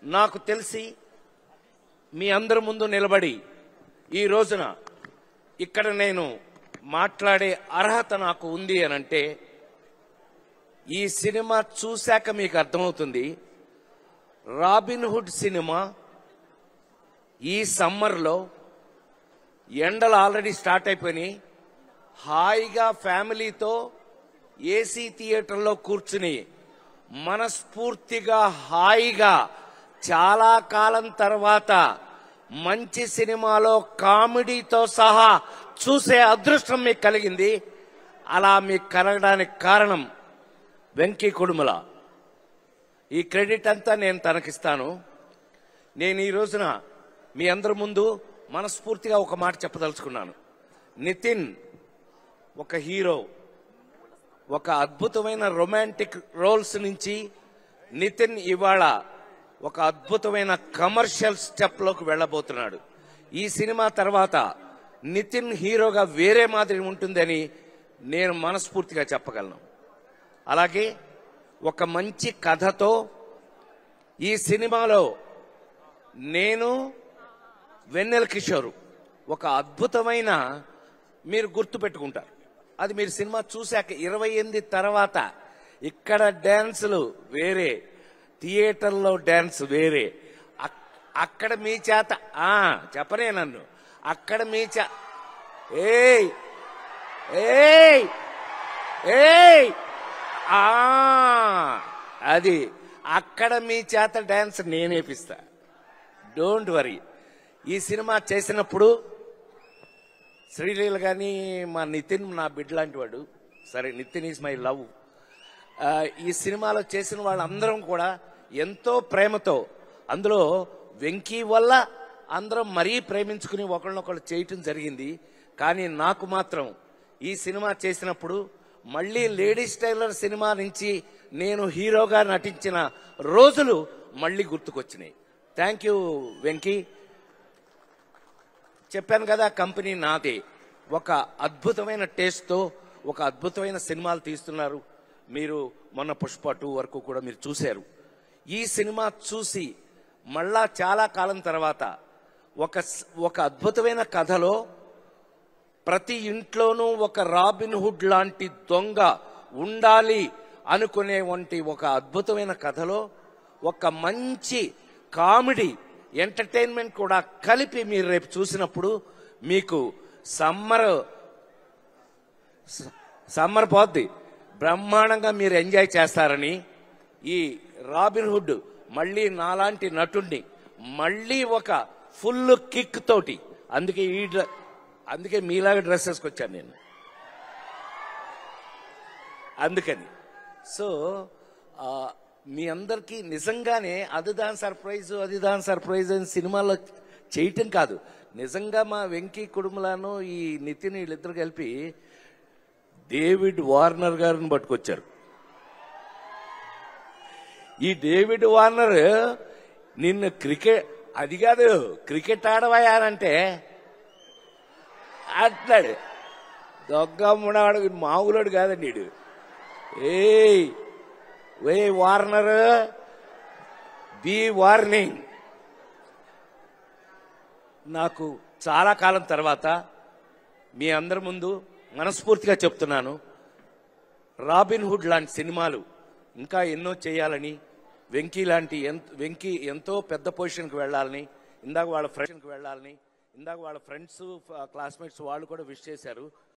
నాకు తెలిసి మీ అందరి ముందు నిలబడి ఈ రోజున ఇక్కడ నేను మాట్లాడే అర్హత నాకు ఉంది అనంటే ఈ సినిమా చూశాక మీకు అర్థమవుతుంది. రాబిన్హుడ్ సినిమా ఈ సమ్మర్లో ఎండలు ఆల్రెడీ స్టార్ట్ అయిపోయినాయి. హాయిగా ఫ్యామిలీతో ఏసీ థియేటర్లో కూర్చుని మనస్ఫూర్తిగా హాయిగా చాలా కాలం తర్వాత మంచి సినిమాలో కామెడీతో సహా చూసే అదృష్టం మీకు కలిగింది. అలా మీకు కలగడానికి కారణం వెంకీ కుడుముల. ఈ క్రెడిట్ అంతా నేను తనకిస్తాను. నేను ఈ రోజున మీ అందరి ముందు మనస్ఫూర్తిగా ఒక మాట చెప్పదలుచుకున్నాను. నితిన్ ఒక హీరో, ఒక అద్భుతమైన రొమాంటిక్ రోల్స్ నుంచి నితిన్ ఇవాళ ఒక అద్భుతమైన కమర్షియల్ స్టెప్ లోకి వెళ్లబోతున్నాడు. ఈ సినిమా తర్వాత నితిన్ హీరోగా వేరే మాదిరి ఉంటుందని నేను మనస్ఫూర్తిగా చెప్పగలను. అలాగే ఒక మంచి కథతో ఈ సినిమాలో నేను వెన్నెల కిషోర్ ఒక అద్భుతమైన, మీరు గుర్తుపెట్టుకుంటారు, అది మీరు సినిమా చూశాక 28 తర్వాత ఇక్కడ డాన్సులు వేరే, థియేటర్లో డాన్స్ వేరే. అక్కడ మీ చేత చెప్పనే నన్ను అక్కడ మీ ఏయ్ ఏయ్ ఏయ్ అది అక్కడ మీ చేత డాన్స్ నేనేపిస్తా. Don't worry. ఈ సినిమా చేసినప్పుడు శ్రీలీల కానీ మా నితిన్ నా బిడ్డ లాంటి వాడు. సరే, నితిన్ ఈజ్ మై లవ్. ఈ సినిమాలో చేసిన వాళ్ళందరం కూడా ఎంతో ప్రేమతో, అందులో వెంకీ వల్ల అందరం మరీ ప్రేమించుకుని ఒకళ్ళనొకళ్ళు చేయటం జరిగింది. కానీ నాకు మాత్రం ఈ సినిమా చేసినప్పుడు మళ్ళీ లేడీస్ టైలర్ సినిమా నుంచి నేను హీరోగా నటించిన రోజులు మళ్ళీ గుర్తుకొచ్చినాయి. Thank you Venky. చెప్పాను కదా, కంపెనీ నాదే. ఒక అద్భుతమైన టేస్ట్తో ఒక అద్భుతమైన సినిమాలు తీస్తున్నారు. మీరు మొన్న పుష్ప 2 వరకు కూడా మీరు చూశారు. ఈ సినిమా చూసి మళ్ళా చాలా కాలం తర్వాత ఒక అద్భుతమైన కథలో ప్రతి ఇంట్లోనూ ఒక రాబిన్హుడ్ లాంటి దొంగ ఉండాలి అనుకునే వంటి ఒక అద్భుతమైన కథలో ఒక మంచి కామెడీ ఎంటర్టైన్మెంట్ కూడా కలిపి మీరు రేపు చూసినప్పుడు మీకు సమ్మర్ పోద్ది, బ్రహ్మాండంగా మీరు ఎంజాయ్ చేస్తారని, ఈ రాబిన్హుడ్ మళ్ళీ నాలాంటి నటుడిని మళ్ళీ ఒక ఫుల్ కిక్ తోటి, అందుకే మీలాగా డ్రెస్ వేసుకొచ్చాను నేను. అందుకని సో మీ అందరికీ నిజంగానే అదిదాన్ సర్ప్రైజ్ అని సినిమాలో చేయటం కాదు, నిజంగా మా వెంకీ కుడుములను ఈ నితిన్ వీళ్ళిద్దరు కలిపి డేవిడ్ వార్నర్ గారిని పట్టుకొచ్చారు. ఈ డేవిడ్ వార్నర్ నిన్ను అది కాదు క్రికెట్ ఆడవయానంటే అట్లాడు దొగ్గమ్ముడాడు, మామూలుడు కాదండి వీడు. ఏ వార్నర్, బి వార్నింగ్. నాకు చాలా కాలం తర్వాత మీ అందరి ముందు మనస్ఫూర్తిగా చెప్తున్నాను, రాబిన్హుడ్ లాంటి సినిమాలు ఇంకా ఎన్నో చేయాలని, వెంకీ ఎంతో పెద్ద పొజిషన్కి వెళ్ళాలని, ఇందాక వాళ్ళ ఫ్రెండ్స్ క్లాస్మేట్స్ వాళ్ళు కూడా విష్ చేశారు.